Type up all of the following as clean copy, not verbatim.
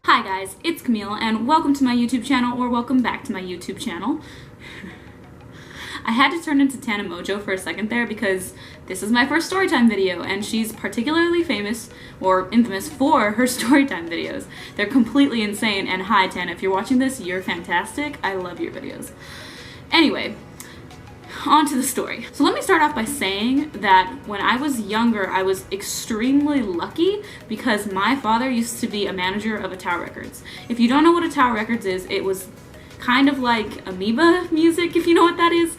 Hi guys, it's Camille and welcome to my YouTube channel, or welcome back to my YouTube channel. I had to turn into Tana Mojo for a second there because this is my first Storytime video and she's particularly famous or infamous for her Storytime videos. They're completely insane, and hi Tana, if you're watching this, you're fantastic. I love your videos. Anyway, on to the story. So let me start off by saying that when I was younger, I was extremely lucky because my father used to be a manager of a Tower Records. If you don't know what a Tower Records is, it was kind of like Amoeba Music, if you know what that is.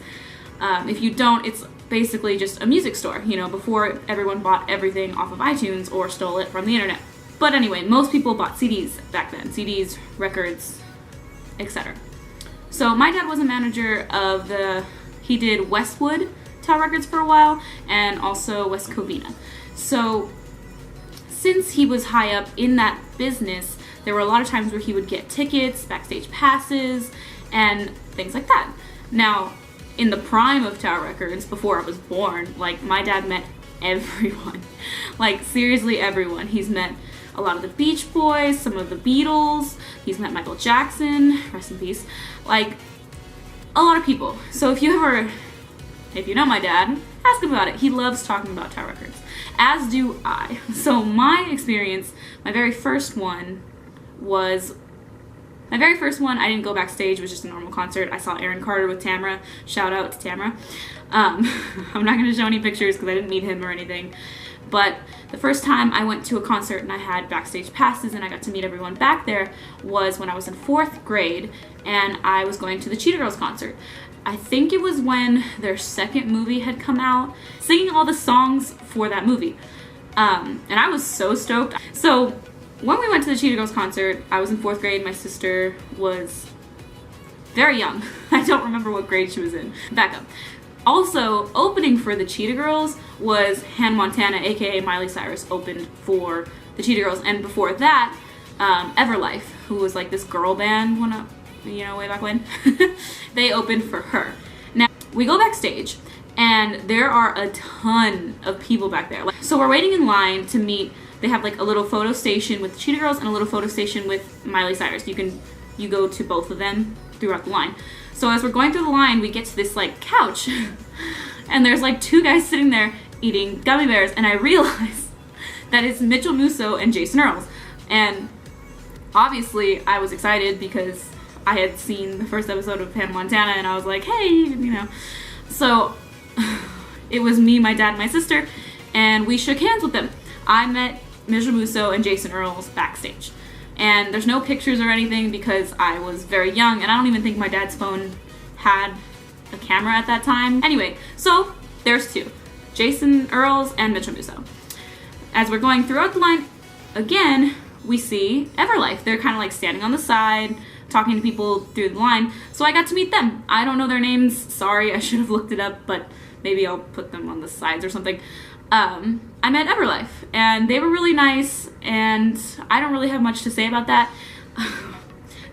If you don't, it's basically just a music store, you know, before everyone bought everything off of iTunes or stole it from the internet. But anyway, most people bought CDs back then, CDs, records, etc. So my dad was a manager of he did Westwood Tower Records for a while, and also West Covina. So since he was high up in that business, there were a lot of times where he would get tickets, backstage passes, and things like that. Now, in the prime of Tower Records, before I was born, like, my dad met everyone. Like, seriously everyone. He's met a lot of the Beach Boys, some of the Beatles, he's met Michael Jackson, rest in peace, like, a lot of people. So if you know my dad, ask him about it. He loves talking about Tower Records, as do I. So my experience, my very first one, I didn't go backstage, it was just a normal concert. I saw Aaron Carter with Tamara. Shout out to Tamara. I'm not going to show any pictures because I didn't meet him or anything. But the first time I went to a concert and I had backstage passes and I got to meet everyone back there was when I was in 4th grade and I was going to the Cheetah Girls concert. I think it was when their second movie had come out, singing all the songs for that movie. And I was so stoked. So when we went to the Cheetah Girls concert, I was in 4th grade. My sister was very young. I don't remember what grade she was in. Back up. Also, opening for the Cheetah Girls was Hannah Montana, aka Miley Cyrus, opened for the Cheetah Girls. And before that, Everlife, who was like this girl band, way back when, they opened for her. Now, we go backstage, and there are a ton of people back there. So we're waiting in line to meet. They have like a little photo station with the Cheetah Girls and a little photo station with Miley Cyrus. You go to both of them throughout the line. So as we're going through the line, we get to this like couch and there's like 2 guys sitting there eating gummy bears, and I realize that it's Mitchell Musso and Jason Earls. And obviously I was excited because I had seen the first episode of Hannah Montana and I was like, hey, you know. So it was me, my dad, and my sister, and we shook hands with them. I met Mitchell Musso and Jason Earls backstage. And there's no pictures or anything because I was very young, and I don't even think my dad's phone had a camera at that time. Anyway, so there's 2, Jason Earls and Mitchell Musso. As we're going throughout the line, again, we see Everlife. They're kind of like standing on the side, talking to people through the line. So I got to meet them. I don't know their names. Sorry, I should have looked it up, but maybe I'll put them on the sides or something. I met Everlife, and they were really nice, and I don't really have much to say about that.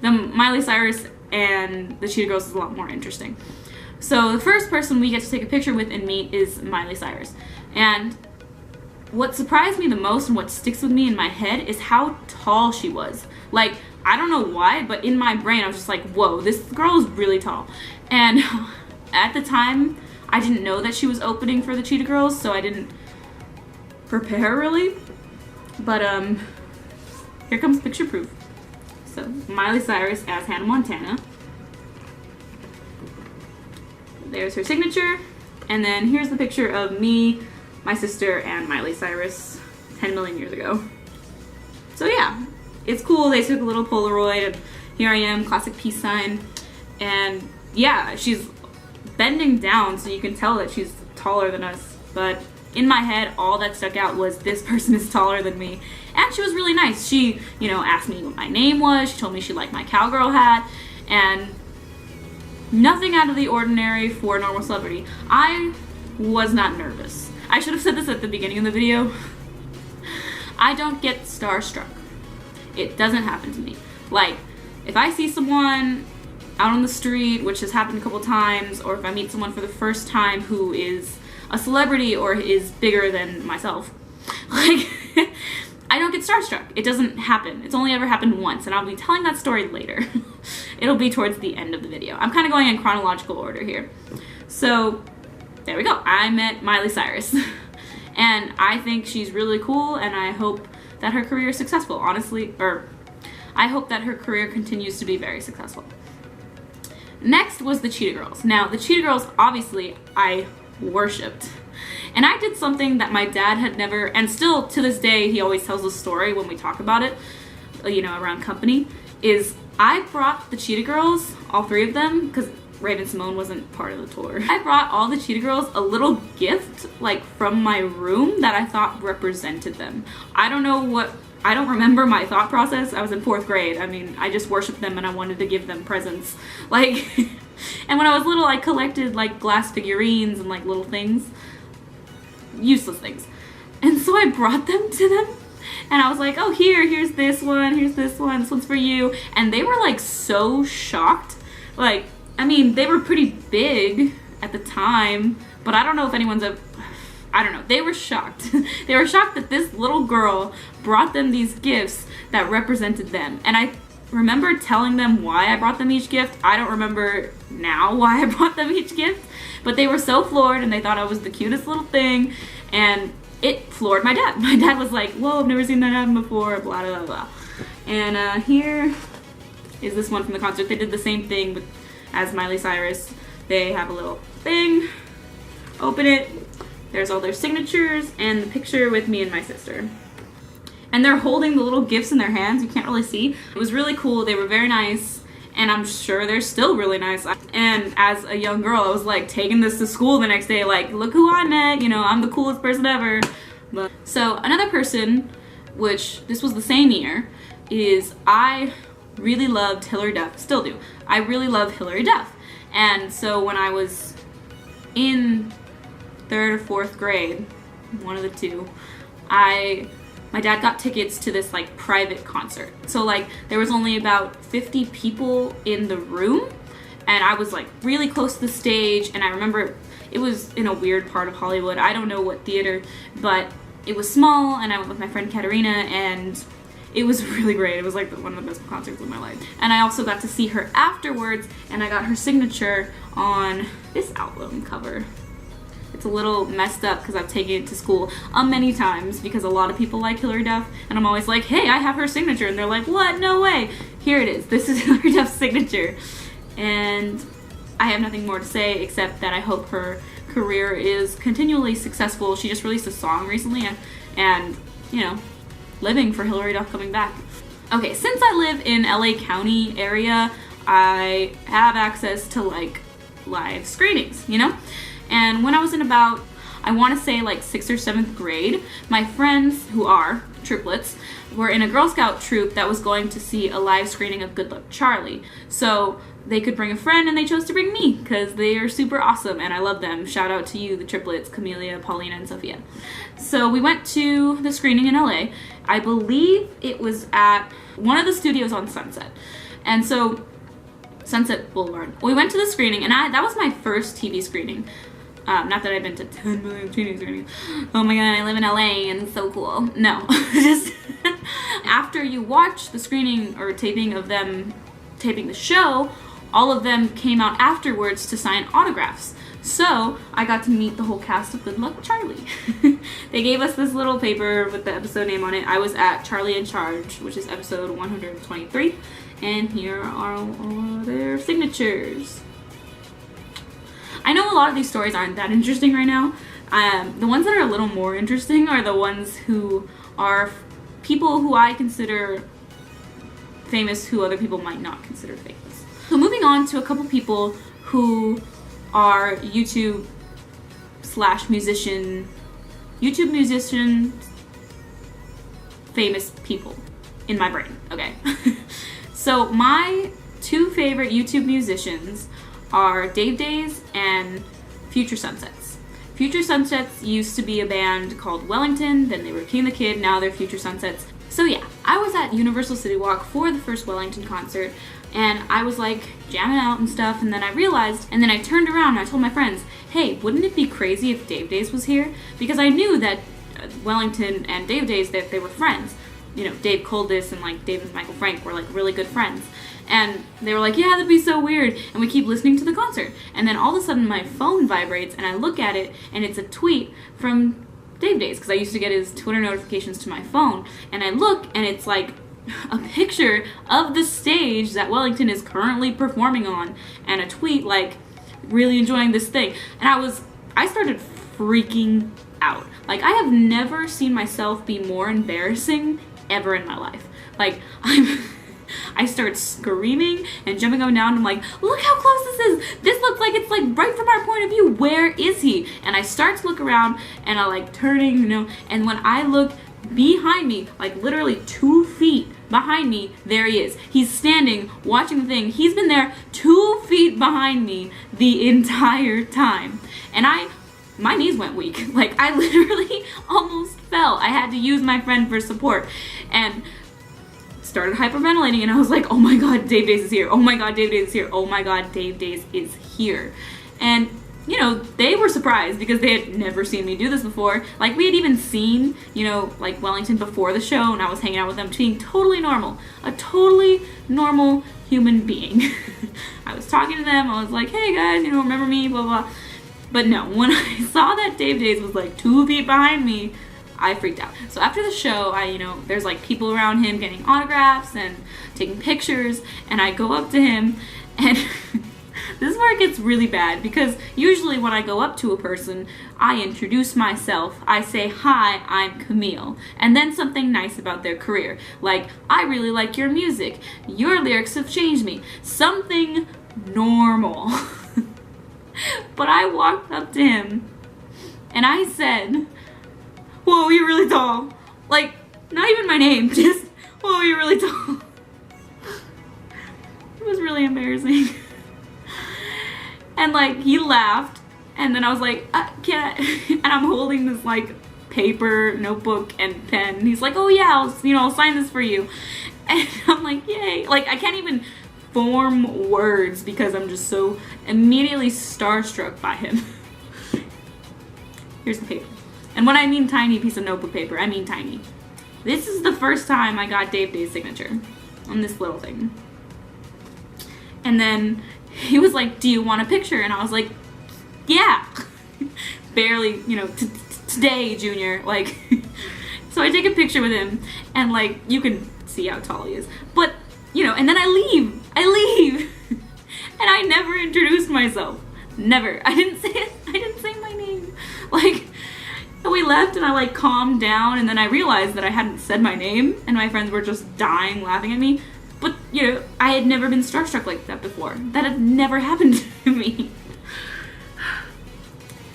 The Miley Cyrus and the Cheetah Girls is a lot more interesting. So the first person we get to take a picture with and meet is Miley Cyrus. And what surprised me the most and what sticks with me in my head is how tall she was. Like, I don't know why, but in my brain I was just like, whoa, this girl is really tall. And at the time, I didn't know that she was opening for the Cheetah Girls, so I didn't prepare really. But here comes picture proof. So Miley Cyrus as Hannah Montana. There's her signature, and then here's the picture of me, my sister, and Miley Cyrus 10 million years ago. So yeah, it's cool. They took a little Polaroid, and here I am, classic peace sign. And yeah, she's bending down so you can tell that she's taller than us, but in my head all that stuck out was this person is taller than me. And she was really nice. She, asked me what my name was. She told me she liked my cowgirl hat, and nothing out of the ordinary for a normal celebrity. I was not nervous. I should have said this at the beginning of the video. I don't get starstruck. It doesn't happen to me. Like, if I see someone out on the street, which has happened a couple times, or if I meet someone for the first time who is a celebrity or is bigger than myself, like, I don't get starstruck. It doesn't happen. It's only ever happened once, and I'll be telling that story later. It'll be towards the end of the video. I'm kind of going in chronological order here. So there we go. I met Miley Cyrus. And I think she's really cool, and I hope that her career is successful, honestly, or I hope that her career continues to be very successful. Next was the Cheetah Girls. Now, the Cheetah Girls, obviously, I worshipped. And I did something that my dad had never, and still to this day, he always tells the story when we talk about it, you know, around company, is I brought the Cheetah Girls, all 3 of them, because Raven Simone wasn't part of the tour. I brought all the Cheetah Girls a little gift, like, from my room that I thought represented them. I don't remember my thought process. I was in 4th grade. I mean, I just worshipped them and I wanted to give them presents. Like, and when I was little, I collected, like, glass figurines and, like, little things. Useless things. And so I brought them to them. And I was like, oh, here's this one, this one's for you. And they were, like, so shocked. Like, I mean, they were pretty big at the time, but I don't know if anyone's I don't know. They were shocked. They were shocked that this little girl brought them these gifts that represented them. And I remember telling them why I brought them each gift. I don't remember now why I brought them each gift, but they were so floored and they thought I was the cutest little thing, and it floored my dad. My dad was like, whoa, I've never seen that happen before, blah, blah, blah. And here is this one from the concert. They did the same thing as Miley Cyrus. They have a little thing, open it, there's all their signatures and the picture with me and my sister. And they're holding the little gifts in their hands, you can't really see. It was really cool, they were very nice, and I'm sure they're still really nice. And as a young girl, I was like taking this to school the next day, like, look who I met, you know, I'm the coolest person ever. But, so another person, which this was the same year, is I really loved Hilary Duff, still do. I really love Hilary Duff. And so when I was in 3rd or 4th grade, one of the two, my dad got tickets to this like private concert. So like there was only about 50 people in the room, and I was like really close to the stage, and I remember it was in a weird part of Hollywood. I don't know what theater, but it was small, and I went with my friend Katerina, and it was really great. It was like one of the best concerts of my life. And I also got to see her afterwards, and I got her signature on this album cover. It's a little messed up because I've taken it to school many times because a lot of people like Hilary Duff, and I'm always like, hey, I have her signature, and they're like, what? No way. Here it is. This is Hilary Duff's signature. And I have nothing more to say except that I hope her career is continually successful. She just released a song recently, and you know, living for Hilary Duff coming back. Okay, since I live in LA County area, I have access to like live screenings, you know? And when I was in about, I want to say like 6th or 7th grade, my friends, who are triplets, were in a Girl Scout troop that was going to see a live screening of Good Luck Charlie. So they could bring a friend, and they chose to bring me because they are super awesome and I love them. Shout out to you, the triplets, Camille, Paulina, and Sophia. So we went to the screening in LA. I believe it was at one of the studios on Sunset. And so, Sunset Boulevard. We went to the screening, and that was my first TV screening. Not that I've been to 10 million TV screenings. Oh my god, I live in LA and it's so cool. No, just after you watch the screening or taping of them taping the show, all of them came out afterwards to sign autographs. So I got to meet the whole cast of Good Luck Charlie. They gave us this little paper with the episode name on it. I was at Charlie in Charge, which is episode 123, and here are all their signatures. I know a lot of these stories aren't that interesting right now. The ones that are a little more interesting are the ones who are people who I consider famous who other people might not consider famous. So moving on to a couple people who are YouTube musician, famous people in my brain, okay? So my 2 favorite YouTube musicians are Dave Days and Future Sunsets. Future Sunsets used to be a band called Wellington, then they were King the Kid, now they're Future Sunsets. So yeah, I was at Universal City Walk for the first Wellington concert, and I was like jamming out and stuff, and then I realized, and then I turned around and I told my friends, hey, wouldn't it be crazy if Dave Days was here? Because I knew that Wellington and Dave Days, that they were friends. you know, Dave Coldis and like Dave and Michael Frank were like really good friends. And they were like, yeah, that'd be so weird. And we keep listening to the concert. And then all of a sudden my phone vibrates and I look at it and it's a tweet from Dave Days, because I used to get his Twitter notifications to my phone. And I look and it's like a picture of the stage that Wellington is currently performing on, and a tweet like, really enjoying this thing. And I started freaking out. Like, I have never seen myself be more embarrassing ever in my life. Like, I start screaming and jumping up and down. I'm like, look how close this is. This looks like it's like right from our point of view. Where is he? And I start to look around and I like turning, you know, and when I look behind me, like literally 2 feet behind me, there he is. He's standing, watching the thing. He's been there 2 feet behind me the entire time. And my knees went weak. Like, I literally almost fell. I had to use my friend for support. And started hyperventilating, and I was like, oh my god, Dave Days is here. Oh my god, Dave Days is here. Oh my god, Dave Days is here. And, you know, they were surprised because they had never seen me do this before. Like, we had even seen, you know, like Wellington before the show, and I was hanging out with them, being totally normal. A totally normal human being. I was talking to them, I was like, hey guys, you know, remember me, blah, blah. But no, when I saw that Dave Days was like 2 feet behind me, I freaked out. So after the show, you know, there's like people around him getting autographs and taking pictures, and I go up to him, and this is where it gets really bad, because usually when I go up to a person, I introduce myself, I say, hi, I'm Camille, and then something nice about their career, like, I really like your music, your lyrics have changed me, something normal. But I walked up to him, and I said, whoa, you're really tall. Like, not even my name, just, whoa, you're really tall. It was really embarrassing. And like, he laughed, and then I was like, can I? And I'm holding this like paper, notebook, and pen. And he's like, oh yeah, I'll sign this for you. And I'm like, yay. Like, I can't even form words because I'm just so immediately starstruck by him. Here's the paper. And when I mean tiny piece of notebook paper, I mean tiny. This is the first time I got Dave Days' signature on this little thing. And then he was like, do you want a picture? And I was like, yeah. Barely, you know, today, Junior. Like, so I take a picture with him, and like, you can see how tall he is. But, you know, and then I leave. And I never introduced myself. Never. I didn't say my name. Like, and we left, and I like calmed down, and then I realized that I hadn't said my name, and my friends were just dying laughing at me. But, you know, I had never been starstruck like that before. That had never happened to me.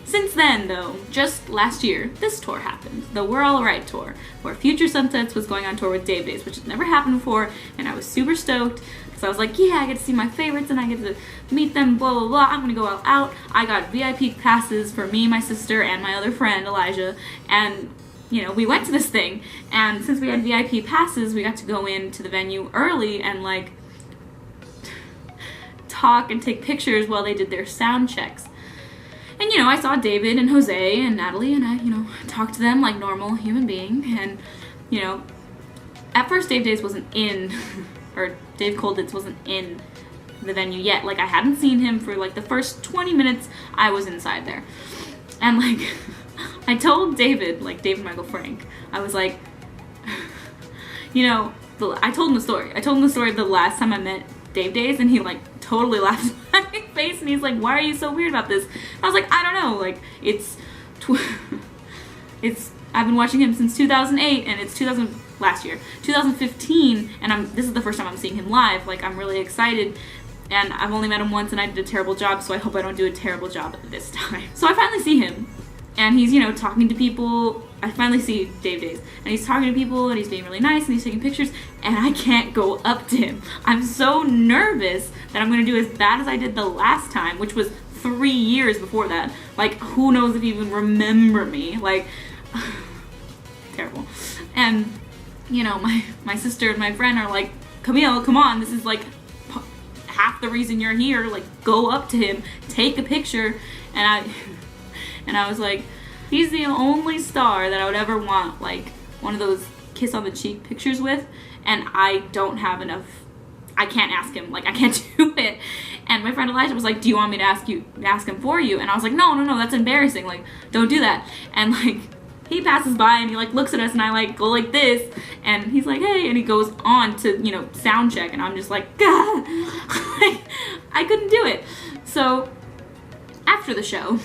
Since then, though, just last year, this tour happened. The We're All Right tour, where Future Sunsets was going on tour with Dave Days, which had never happened before, and I was super stoked. So I was like, yeah, I get to see my favorites, and I get to meet them, blah, blah, blah. I'm gonna go all out. I got VIP passes for me, my sister, and my other friend, Elijah, and, you know, we went to this thing, and since we had VIP passes, we got to go into the venue early and, like, talk and take pictures while they did their sound checks. And, you know, I saw David and Jose and Natalie, and I, you know, talked to them like normal human being, and, you know, at first Dave Days wasn't in, or Dave Colditz wasn't in the venue yet. Like, I hadn't seen him for, like, the first 20 minutes I was inside there. And, like, I told David, like, David Michael Frank, I was like, you know, I told him the story. I told him the story of the last time I met Dave Days, and he, like, totally laughed in my face, and he's like, why are you so weird about this? And I was like, I don't know, like, I've been watching him since 2008, and it's 2015, and this is the first time I'm seeing him live. Like, I'm really excited, and I've only met him once, and I did a terrible job, so I hope I don't do a terrible job this time. So I finally see him, and he's, you know, talking to people. I finally see Dave Days, and he's talking to people, and he's being really nice, and he's taking pictures, and I can't go up to him. I'm so nervous that I'm going to do as bad as I did the last time, which was 3 years before that. Like, who knows if you even remember me. Like, terrible. And, you know, my sister and my friend are like, Camille, come on, this is like half the reason you're here. Like, go up to him, take a picture. And I was like, he's the only star that I would ever want, like, one of those kiss on the cheek pictures with, and I don't have enough. I can't ask him, like I can't do it. And my friend Elijah was like, do you want me to ask him for you? And I was like, no, that's embarrassing, like don't do that. And like he passes by and he like looks at us, and I like go like this, and he's like, hey, and he goes on to, you know, sound check, and I'm just like, gah. Like, I couldn't do it. So after the show,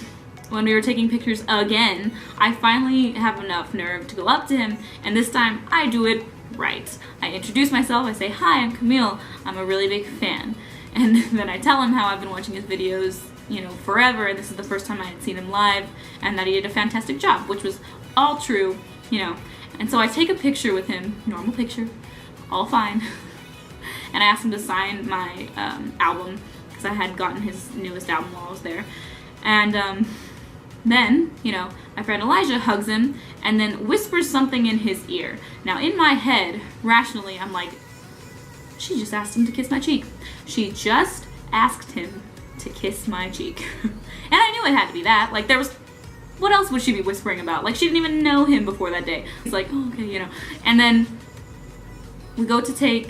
when we were taking pictures again, I finally have enough nerve to go up to him, and this time I do it right. I introduce myself, I say, hi, I'm Camille, I'm a really big fan. And then I tell him how I've been watching his videos, you know, forever, and this is the first time I had seen him live, and that he did a fantastic job, which was all true, you know. And so I take a picture with him, normal picture, all fine, and I asked him to sign my album, because I had gotten his newest album while I was there. And then, you know, my friend Elijah hugs him and then whispers something in his ear. Now, in my head, rationally, I'm like, she just asked him to kiss my cheek. She just asked him to kiss my cheek. And I knew it had to be that. Like, there was, what else would she be whispering about? Like, she didn't even know him before that day. It's like, oh, okay, you know. And then we go to take,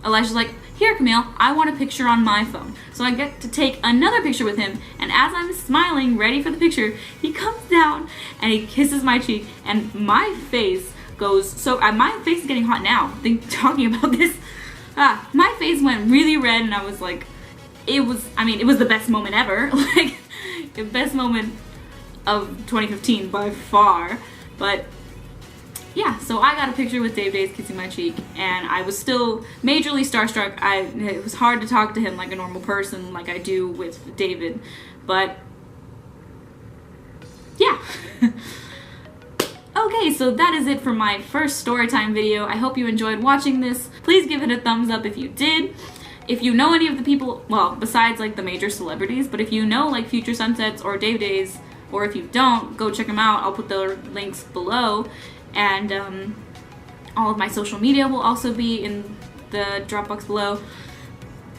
Elijah's like, here, Camille, I want a picture on my phone. So I get to take another picture with him, and as I'm smiling, ready for the picture, he comes down and he kisses my cheek, and my face goes, so my face is getting hot now, talking about this. My face went really red, and I was like, it was the best moment ever. Like, the best moment of 2015 by far. But yeah, so I got a picture with Dave Days kissing my cheek, and I was still majorly starstruck. It was hard to talk to him like a normal person, like I do with David, but yeah. Okay, so that is it for my first Storytime video. I hope you enjoyed watching this. Please give it a thumbs up if you did. If you know any of the people, well, besides like the major celebrities, but if you know like Future Sunsets or Dave Days, or if you don't, go check them out. I'll put the links below. And all of my social media will also be in the Dropbox below.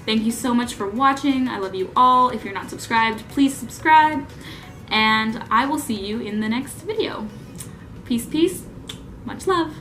Thank you so much for watching. I love you all. If you're not subscribed, please subscribe. And I will see you in the next video. Peace, peace. Much love.